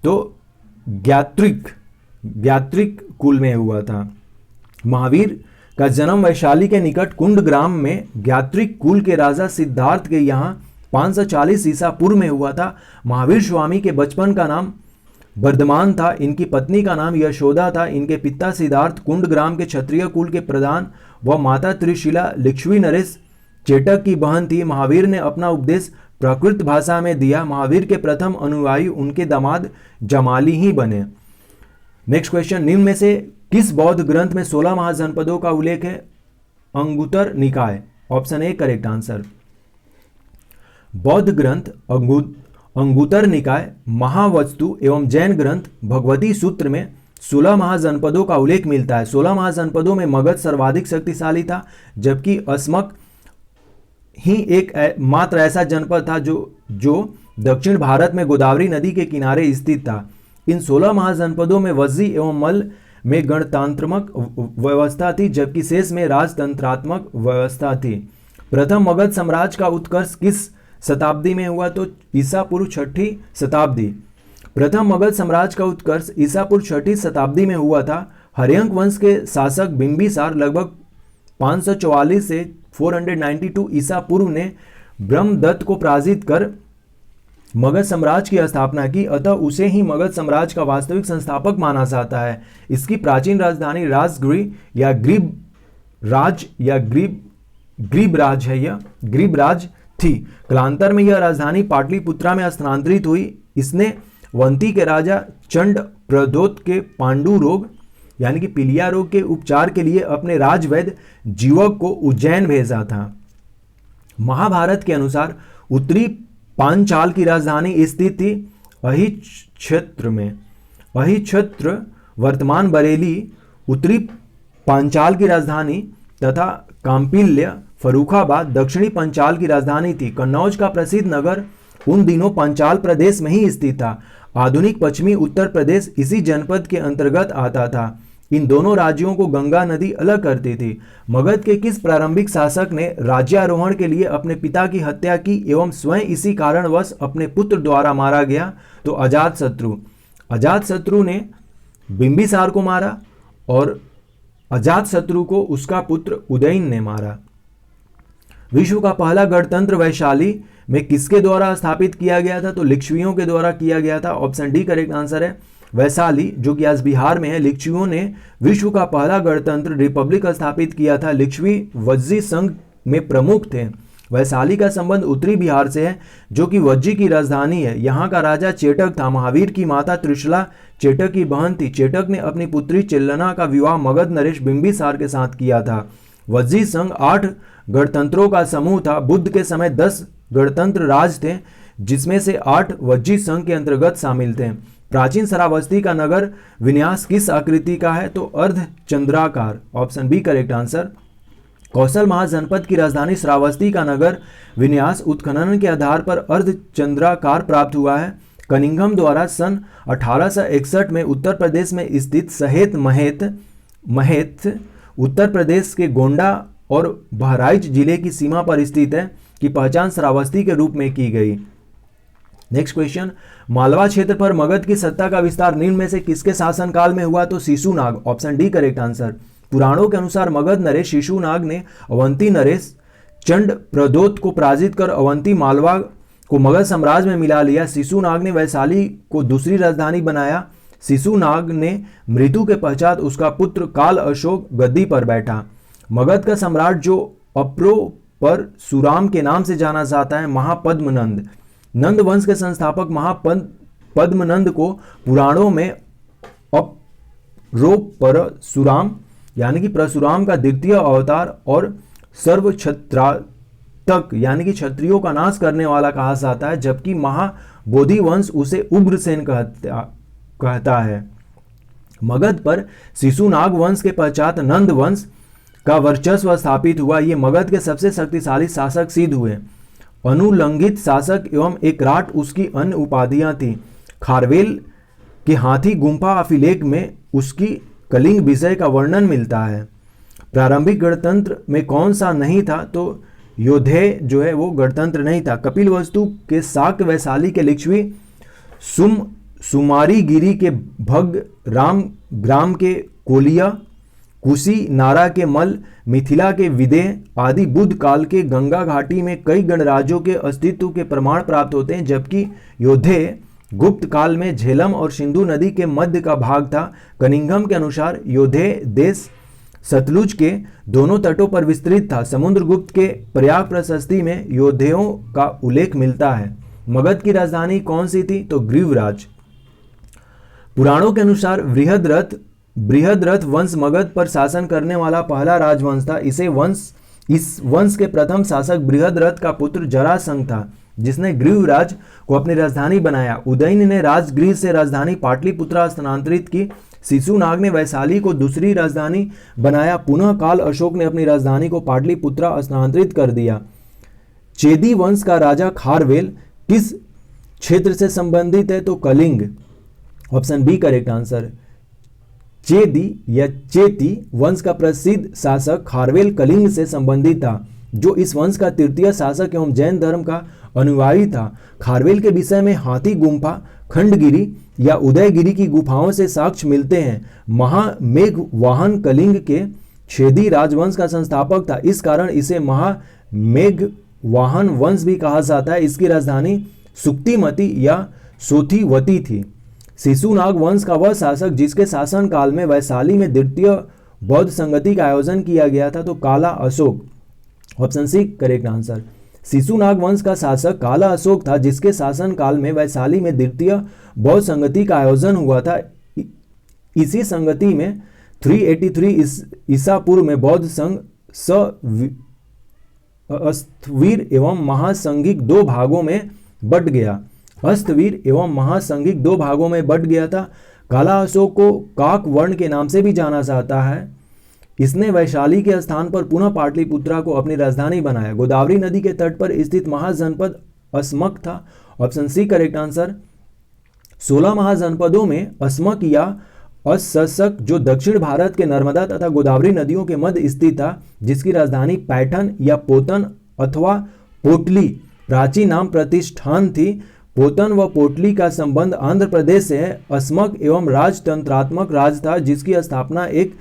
तो ज्ञात्रिक कुल में हुआ था। महावीर का जन्म वैशाली के निकट कुंड ग्राम में ज्ञात्रिक कुल के राजा सिद्धार्थ के यहाँ 540 ईसा पूर्व में हुआ था। महावीर स्वामी के बचपन का नाम वर्धमान था। इनकी पत्नी का नाम यशोदा था। इनके पिता सिद्धार्थ कुंड ग्राम के क्षत्रिय कुल के प्रधान व माता त्रिशिला लक्ष्मी नरेश चेटक की बहन थी। महावीर ने अपना उपदेश प्राकृत भाषा में दिया। महावीर के प्रथम अनुयायी उनके दामाद जमाली ही बने। नेक्स्ट क्वेश्चन, निम्न में से किस बौद्ध ग्रंथ में 16 महाजनपदों का उल्लेख है? अंगुतर निकाय। Option A correct answer. बौद्ध ग्रंथ अंगुतर निकाय, महावस्तु एवं जैन ग्रंथ भगवती सूत्र में 16 महाजनपदों का उल्लेख मिलता है। 16 महाजनपदों में मगध सर्वाधिक शक्तिशाली था, जबकि अस्मक ही एक मात्र ऐसा जनपद था जो दक्षिण भारत में गोदावरी नदी के किनारे स्थित था। इन 16 महाजनपदों में वज्जी एवं मल्ल में गणतंत्रात्मक व्यवस्था थी, जबकि शेष में राजतंत्रात्मक व्यवस्था थी। प्रथम मगध साम्राज्य का उत्कर्ष किस शताब्दी में हुआ? तो ईसा पूर्व 6ठी शताब्दी। प्रथम मगध साम्राज्य का उत्कर्ष ईसा पूर्व 6ठी शताब्दी में हुआ था। हर्यंक वंश के शासक बिंबिसार लगभग 544 से 492 ईसा पूर्व ने ब्रह्मदत्त को पराजित कर मगध साम्राज्य की स्थापना की, अतः उसे ही मगध साम्राज्य का वास्तविक संस्थापक माना जाता है। इसकी प्राचीन राजधानी राजगृह या ग्रीबराज है, यह ग्रीबराज थी। कालांतर में यह राजधानी पाटलिपुत्रा में स्थानांतरित हुई। इसने अवंती के राजा चंड प्रद्योत के पांडु रोग यानी कि पीलिया रोग के उपचार के लिए अपने राजवैद्य जीवक को उज्जैन भेजा था। महाभारत के अनुसार उत्तरी पांचाल की राजधानी स्थित थी अहिच्छत्र में। अहिच्छत्र वर्तमान बरेली उत्तरी पांचाल की राजधानी तथा कांपिल्य फर्रुखाबाद दक्षिणी पंचाल की राजधानी थी। कन्नौज का प्रसिद्ध नगर उन दिनों पंचाल प्रदेश में ही स्थित था। आधुनिक पश्चिमी उत्तर प्रदेश इसी जनपद के अंतर्गत आता था। इन दोनों राज्यों को गंगा नदी अलग करती थी। मगध के किस प्रारंभिक शासक ने राज्यारोहण के लिए अपने पिता की हत्या की एवं स्वयं इसी कारणवश अपने पुत्र द्वारा मारा गया? तो अजातशत्रु। अजातशत्रु ने बिंबिसार को मारा और अजातशत्रु को उसका पुत्र उदयन ने मारा। विश्व का पहला गणतंत्र वैशाली में किसके द्वारा स्थापित किया गया था? तो लिच्छवियों के द्वारा किया गया था। ऑप्शन डी करेक्ट आंसर है। वैशाली जो कि आज बिहार में है, लिच्छवियों ने विश्व का पहला गणतंत्र रिपब्लिक स्थापित किया था। लिच्छवी वज्जी संघ में प्रमुख थे। वैशाली का संबंध उत्तरी बिहार से है जो कि वज्जी की राजधानी है। यहाँ का राजा चेटक था। महावीर की माता त्रिशला चेटक की बहन थी। चेटक ने अपनी पुत्री चिल्लना का विवाह मगध नरेश बिंबिसार के साथ किया था। वज्जी संघ 8 गणतंत्रों का समूह था। बुद्ध के समय 10 गणतंत्र राज थे जिसमें से 8 वज्जी संघ के अंतर्गत शामिल थे। प्राचीन श्रावस्ती का नगर विन्यास किस आकृति का है? तो अर्धचंद्राकार। Option B correct answer. Kaushal महाजनपद की राजधानी श्रावस्ती का नगर विन्यास उत्खनन के आधार पर अर्धचंद्राकार प्राप्त हुआ है। कनिंघम द्वारा सन 1861 में उत्तर प्रदेश में स्थित सहेत महेत उत्तर प्रदेश के गोंडा और बहराइच जिले की सीमा पर स्थित है की पहचान श्रावस्ती के रूप में की गई। नेक्स्ट क्वेश्चन, मालवा क्षेत्र पर मगध की सत्ता का विस्तार निम्न में से किसके शासनकाल में हुआ? तो Shishunaga. Option D correct answer. पुराणों के अनुसार मगध नरेश शिशुनाग ने अवंती नरेश चंड प्रद्योत को पराजित कर अवंती मालवा को मगध साम्राज्य में मिला लिया। शिशुनाग ने वैशाली को दूसरी राजधानी बनाया। शिशुनाग ने मृत्यु के पश्चात उसका पुत्र काल अशोक गद्दी पर बैठा। मगध का सम्राट जो अप्रो पर सुराम के नाम से जाना जाता है महापद्मनंद। नंद वंश के संस्थापक महापद्मनंद को पुराणों में अपरोपरशुराम यानी कि परशुराम का द्वितीय अवतार और सर्वक्षत्रातक यानी कि क्षत्रियों का नाश करने वाला कहा जाता है, जबकि महाबोधि वंश उसे उग्रसेन कहता है। मगध पर शिशुनाग वंश के पश्चात नंद वंश का वर्चस्व स्थापित हुआ। ये मगध के सबसे शक्तिशाली शासक सिद्ध हुए। अनुलंघित शासक एवं एकराट उसकी अन्य उपाधियां थी। खारवेल के हाथी गुम्फा अभिलेख में उसकी कलिंग विजय का वर्णन मिलता है। प्रारंभिक गणतंत्र में कौन सा नहीं था? तो योधेय जो है वो गणतंत्र नहीं था। कपिलवस्तु के शाक्त वैशाली के लिच्छवी सुमारी गिरी के भग राम ग्राम के कोलिया कुशी नारा के मल मिथिला के विदेह आदि बुद्ध काल के गंगा घाटी में कई गणराज्यों के अस्तित्व के प्रमाण प्राप्त होते हैं, जबकि योधेय गुप्त काल में झेलम और सिंधु नदी के मध्य का भाग था। कनिंघम के अनुसार योधेय देश सतलुज के दोनों तटों पर विस्तृत था। समुद्रगुप्त के प्रयाग प्रशस्ति में योधेयों का उल्लेख मिलता है। मगध की राजधानी कौन सी थी? तो ग्रीवराज। पुराणों के अनुसार बृहद्रथ वंश मगध पर शासन करने वाला पहला राजवंश था। इस वंश के प्रथम शासक बृहद्रथ का पुत्र जरासंध था, जिसने ग्रीवराज को अपनी राजधानी बनाया। उदयन ने राजगृह से राजधानी पाटलिपुत्रा स्थानांतरित की। शिशुनाग ने वैशाली को दूसरी राजधानी बनाया। पुनः काल अशोक ने अपनी राजधानी को पाटलिपुत्रा स्थानांतरित कर दिया। चेदी वंश का राजा खारवेल किस क्षेत्र से संबंधित है? तो Kalinga. Option B correct answer. Chedi या चेती वंश का प्रसिद्ध शासक खारवेल कलिंग से संबंधित था, जो इस वंश का तृतीय शासक एवं जैन धर्म का अनुयायी था। खारवेल के विषय में हाथी गुम्फा, खंडगिरी या उदयगिरी की गुफाओं से साक्ष्य मिलते हैं। महामेघ वाहन कलिंग के छेदी राजवंश का संस्थापक था। इस कारण इसे महामेघवाहन वंश भी कहा जाता है। इसकी राजधानी सुक्तिमती या सोथिवती थी। शिशुनाग वंश का वह शासक जिसके शासनकाल में वैशाली में द्वितीय बौद्ध संगति का आयोजन किया गया था, तो Kala Ashoka, option C correct answer. Shishunaga वंश का शासक काला अशोक था, जिसके शासनकाल में वैशाली में द्वितीय बौद्ध संगति का आयोजन हुआ था। इसी संगति में 383 ईसा पूर्व में बौद्ध संघ अस्तवीर एवं महासंघिक दो भागों में बट गया। अस्तवीर एवं महासंघिक दो भागों में बट गया था। काला अशोक को काक वर्ण के नाम से भी जाना जाता है। इसने वैशाली के स्थान पर पुनः पाटलिपुत्रा को अपनी राजधानी बनाया। गोदावरी नदी के तट पर स्थित महाजनपद अस्मक था। Option C correct answer. 16 महाजनपदों में अस्मक या अससक, जो दक्षिण भारत के नर्मदा तथा गोदावरी नदियों के मध्य स्थित था, जिसकी राजधानी पैठन या पोतन अथवा पोटली प्राचीन नाम प्रतिष्ठान थी। पोतन व पोटली का संबंध आंध्र प्रदेश से है। अस्मक एवं राजतंत्रात्मक राज था, जिसकी स्थापना एक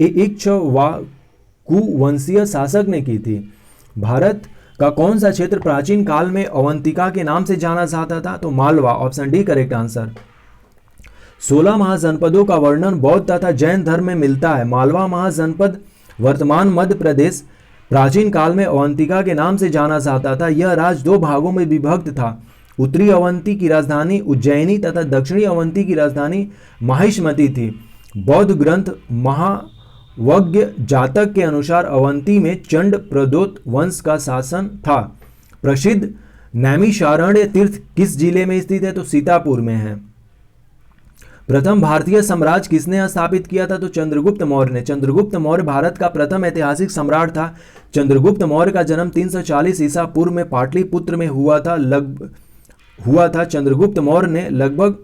इक्ष्वाकुवंशीय शासक ने की थी। भारत का कौन सा क्षेत्र प्राचीन काल में अवंतिका के नाम से जाना जाता था, तो Malwa, option D correct answer. 16 महाजनपदों का वर्णन बौद्ध तथा जैन धर्म में मिलता है। मालवा महाजनपद वर्तमान मध्य प्रदेश प्राचीन काल में अवंतिका के नाम से जाना जाता था। यह राज्य दो भागों में विभक्त था। उत्तरी अवंती की राजधानी उज्जैनी तथा दक्षिणी अवंती की राजधानी माहिष्मती थी। बौद्ध ग्रंथ महावज्ञ जातक के अनुसार अवंती में चंड प्रदोत वंश का शासन था। प्रसिद्ध नैमिषारण्य तीर्थ किस जिले में स्थित है, तो सीतापुर में है। प्रथम भारतीय साम्राज्य किसने स्थापित किया था, तो चंद्रगुप्त मौर्य ने। चंद्रगुप्त मौर्य भारत का प्रथम ऐतिहासिक सम्राट था। चंद्रगुप्त मौर्य का जन्म 340 ईसा पूर्व में पाटलिपुत्र में हुआ था। चंद्रगुप्त मौर्य ने लगभग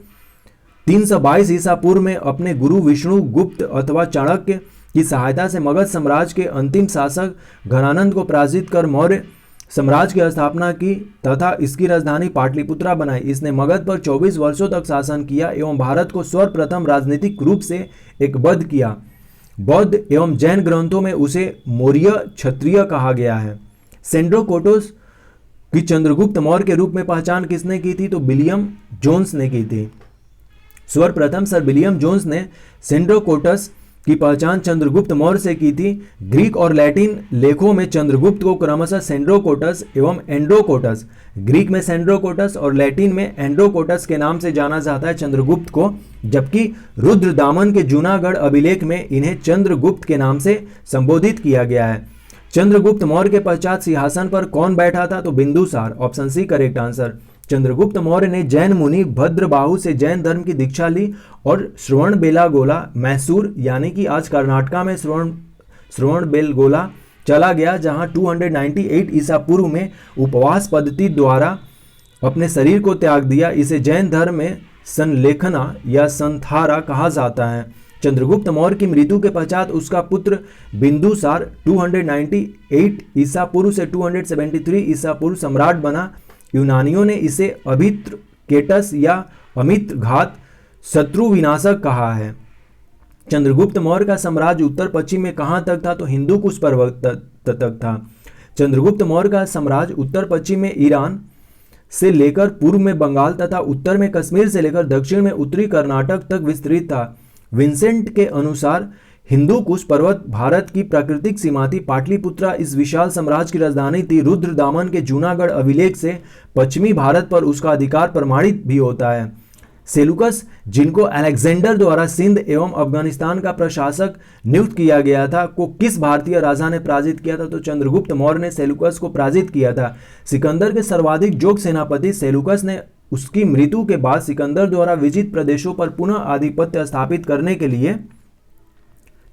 322 ईसा पूर्व में अपने गुरु विष्णु गुप्त अथवा चाणक्य की सहायता से मगध साम्राज्य के अंतिम शासक घनानंद को पराजित कर मौर्य साम्राज्य की स्थापना की तथा इसकी राजधानी पाटलिपुत्रा बनाई। इसने मगध पर 24 वर्षों तक शासन किया एवं भारत को सर्वप्रथम राजनीतिक रूप से एकबद्ध किया। बौद्ध एवं जैन ग्रंथों में उसे मौर्य क्षत्रिय कहा गया है। सेंड्रोकोटस की चंद्रगुप्त मौर्य के रूप में पहचान किसने की थी, तो विलियम जोन्स ने की थी। सर्वप्रथम सर विलियम जोन्स ने सेंड्रोकोटस की पहचान चंद्रगुप्त मौर्य से की थी। ग्रीक और लैटिन लेखों में चंद्रगुप्त को क्रमशः सेंड्रोकोटस एवं एंड्रोकोटस, ग्रीक में सेंड्रोकोटस और लैटिन में एंड्रोकोटस के नाम से जाना जाता है चंद्रगुप्त को, जबकि रुद्रदामन के जूनागढ़ अभिलेख में इन्हें चंद्रगुप्त के नाम से संबोधित किया गया है। चंद्रगुप्त मौर्य के पश्चात सिंहासन पर कौन बैठा था, तो Bindusara, option C correct answer. Chandragupta Maurya ने जैन मुनि भद्रबाहु से जैन धर्म की दीक्षा ली और श्रवणबेलागोला मैसूर यानी कि आज कर्नाटका में श्रवणबेलगोला चला गया, जहां 298 ईसा पूर्व में उपवास पद्धति द्वारा अपने शरीर को त्याग दिया। इसे जैन धर्म में संलेखना या संथारा कहा जाता है। चंद्रगुप्त मौर्य की मृत्यु के पश्चात उसका पुत्र बिंदुसार 298 ईसा पूर्व से 273 ईसा पूर्व सम्राट बना। यूनानियों ने इसे अभित्र केटस या अमित्र घात शत्रु विनाशक कहा है। चंद्रगुप्त मौर्य का साम्राज्य उत्तर पश्चिम में कहां तक था, तो हिंदूकुश पर्वत तक था। चंद्रगुप्त मौर्य का साम्राज्य उत्तर पश्चिम में ईरान से लेकर पूर्व में बंगाल तथा उत्तर में कश्मीर से लेकर दक्षिण में उत्तरी कर्नाटक तक विस्तृत था। विंसेंट के अनुसार हिंदूकुश पर्वत भारत की प्राकृतिक सीमा थी। पाटलिपुत्रा इस विशाल साम्राज्य की राजधानी थी। रुद्रदामन के जूनागढ़ अभिलेख से पश्चिमी भारत पर उसका अधिकार प्रमाणित भी होता है। सेलुकस, जिनको अलेक्जेंडर द्वारा सिंध एवं अफगानिस्तान का प्रशासक नियुक्त किया गया था, को किस भारतीय राजा ने पराजित किया था, तो चंद्रगुप्त मौर्य ने सेलुकस को पराजित किया था। सिकंदर के सर्वाधिक जोग्य सेनापति सेलुकस ने उसकी मृत्यु के बाद सिकंदर द्वारा विजित प्रदेशों पर पुनः आधिपत्य स्थापित करने के लिए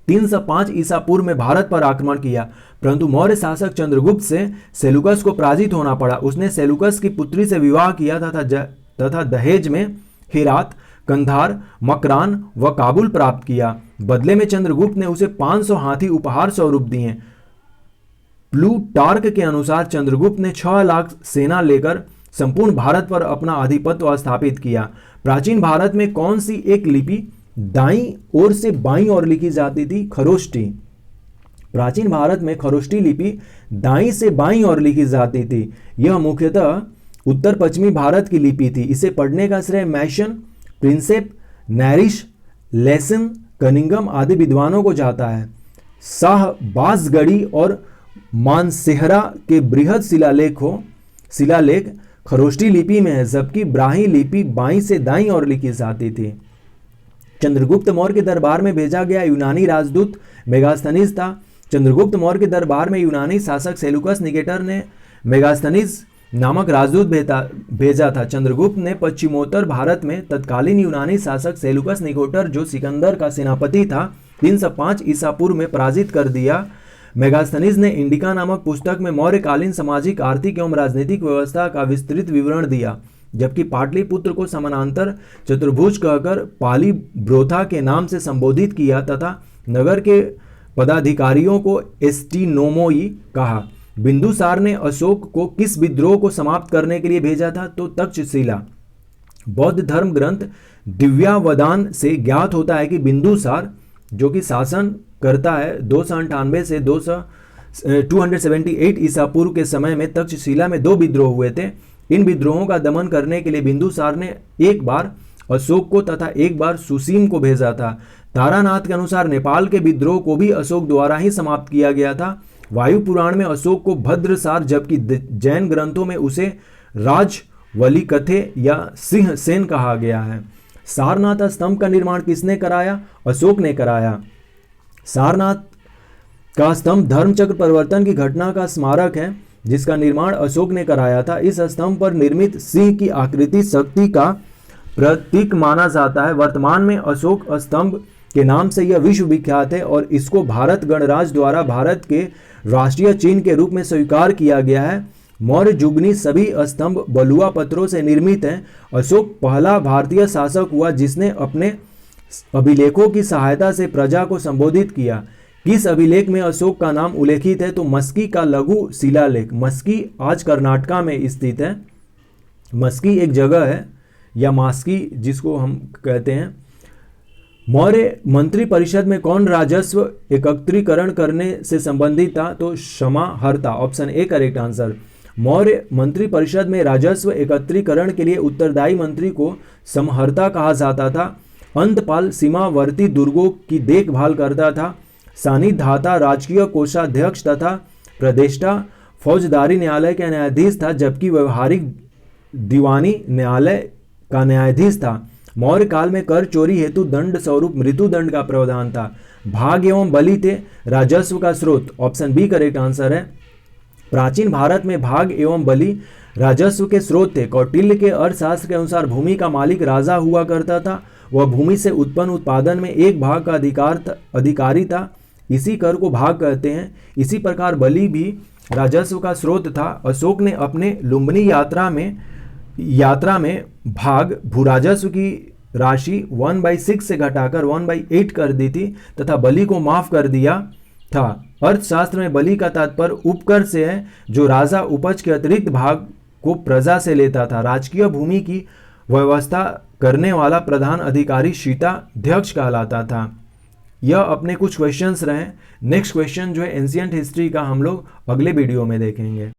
305 ईसा पूर्व में भारत पर आक्रमण किया, परंतु मौर्य शासक चंद्रगुप्त से सेलुकस को पराजित होना पड़ा। उसने सेलुकस की पुत्री से विवाह किया तथा दहेज में हेरात, कंधार, मकरान व काबुल प्राप्त किया। बदले में चंद्रगुप्त ने उसे 500 हाथी उपहार स्वरूप दिए। प्लूटार्क के अनुसार चंद्रगुप्त ने 6 लाख सेना लेकर संपूर्ण भारत पर अपना आधिपत्य स्थापित किया। प्राचीन भारत में कौन सी एक लिपि दाईं ओर से बाईं ओर लिखी जाती थी खरोष्टी। प्राचीन भारत में खरोष्टी लिपि दाईं से बाईं ओर लिखी जाती थी। यह मुख्यतः उत्तर पश्चिमी भारत की लिपि थी। इसे पढ़ने का श्रेय मैशन, प्रिंसेप, नैरिश, लेसन, कनिंगम आदि विद्वानों को जाता है। शाह बासगढ़ी और मानसेहरा के बृहद शिलालेख खरोष्टी लिपि में है, जबकि ब्राह्मी लिपि बाईं से दाईं ओर लिखी जाती थी। चंद्रगुप्त मौर्य के दरबार में भेजा गया यूनानी राजदूत मेगास्थनीज था। चंद्रगुप्त मौर्य के दरबार में यूनानी शासक सेलुकस निकेटर ने मेगास्थनीज नामक राजदूत भेजा था। चंद्रगुप्त ने पश्चिमोत्तर भारत में तत्कालीन यूनानी शासक सेलुकस निकेटर, जो सिकंदर का सेनापति था, 305 ईसा पूर्व में पराजित कर दिया। मेगास्थनीज ने इंडिका नामक पुस्तक में मौर्यकालीन सामाजिक, आर्थिक एवं राजनीतिक व्यवस्था का विस्तृत विवरण दिया, जबकि पाटलिपुत्र को समानांतर चतुर्भुज कहकर पाली ब्रोथा के नाम से संबोधित किया तथा नगर के पदाधिकारियों को एस्टिनोमोई कहा। बिंदुसार ने अशोक को किस विद्रोह को समाप्त करने के लिए भेजा था? तो तक्षशिला। बौद्ध धर्म ग्रंथ दिव्यावदान से ज्ञात होता है कि बिंदुसार, जो कि शासन करता है 298 से 278 ईसा पूर्व के समय में, तक्षशिला में 2 विद्रोह हुए थे। इन विद्रोहों का दमन करने के लिए बिंदुसार ने एक बार अशोक को तथा एक बार सुसीम को भेजा था। तारानाथ के अनुसार नेपाल के विद्रोह को भी अशोक द्वारा ही समाप्त किया गया था। वायु पुराण में अशोक को भद्रसार, जबकि जैन ग्रंथों में उसे राजवलिकथे या सिंह सेन कहा गया है। सारनाथ स्तंभ का निर्माण किसने कराया? अशोक ने कराया। सारनाथ का स्तंभ धर्मचक्र परिवर्तन की घटना का स्मारक है, जिसका निर्माण अशोक ने कराया था। इस स्तंभ पर निर्मित सिंह की आकृति शक्ति का प्रतीक माना जाता है। वर्तमान में अशोक स्तंभ के नाम से यह विश्व विख्यात है और इसको भारत गणराज्य द्वारा भारत के राष्ट्रीय चिन्ह के रूप में स्वीकार किया गया है। मौर्य जुगनी सभी स्तंभ बलुआ पत्थरों से निर्मित हैं। अशोक पहला भारतीय शासक हुआ जिसने अपने अभिलेखों की सहायता से प्रजा को संबोधित किया। किस अभिलेख में अशोक का नाम उल्लेखित है? तो मस्की का लघु शिलालेख। मस्की आज कर्नाटका में स्थित है। मस्की एक जगह है, या मास्की जिसको हम कहते हैं। मौर्य मंत्री परिषद में कौन राजस्व एकत्रीकरण करने से संबंधित था? तो क्षमाहर्ता। Option A correct answer. Maurya मंत्री परिषद में राजस्व एकत्रीकरण के लिए उत्तरदायी मंत्री को समहर्ता कहा जाता था। अंतपाल सीमावर्ती दुर्गों की देखभाल करता था। सानिधाता राजकीय कोषाध्यक्ष तथा प्रदेष्टा फौजदारी न्यायालय का न्यायाधीश था, जबकि व्यवहारिक दीवानी न्यायालय का न्यायाधीश था। मौर्य काल में कर चोरी हेतु दंड स्वरूप मृत्युदंड का प्रावधान था। भाग एवं बलि थे राजस्व का स्रोत। ऑप्शन बी करेक्ट आंसर है। प्राचीन भारत में भाग एवं बलि राजस्व के स्रोत थे। कौटिल्य के अर्थशास्त्र के अनुसार भूमि का मालिक राजा हुआ करता था। वह भूमि से उत्पन्न उत्पादन में एक भाग का अधिकारी था। इसी कर को भाग कहते हैं। इसी प्रकार बलि भी राजस्व का स्रोत था। अशोक ने अपने लुम्बिनी यात्रा में भाग भूराजस्व की राशि 1/6 से घटाकर 1/8 कर दी थी तथा बलि को माफ कर दिया था। अर्थशास्त्र में बलि का तात्पर्य उपकर से है, जो राजा उपज के अतिरिक्त भाग को प्रजा से लेता था। राजकीय भूमि की व्यवस्था करने वाला प्रधान अधिकारी शीताध्यक्ष कहलाता था। यह अपने कुछ क्वेश्चंस रहे। नेक्स्ट क्वेश्चन जो है एंशिएंट हिस्ट्री का हम लोग अगले वीडियो में देखेंगे।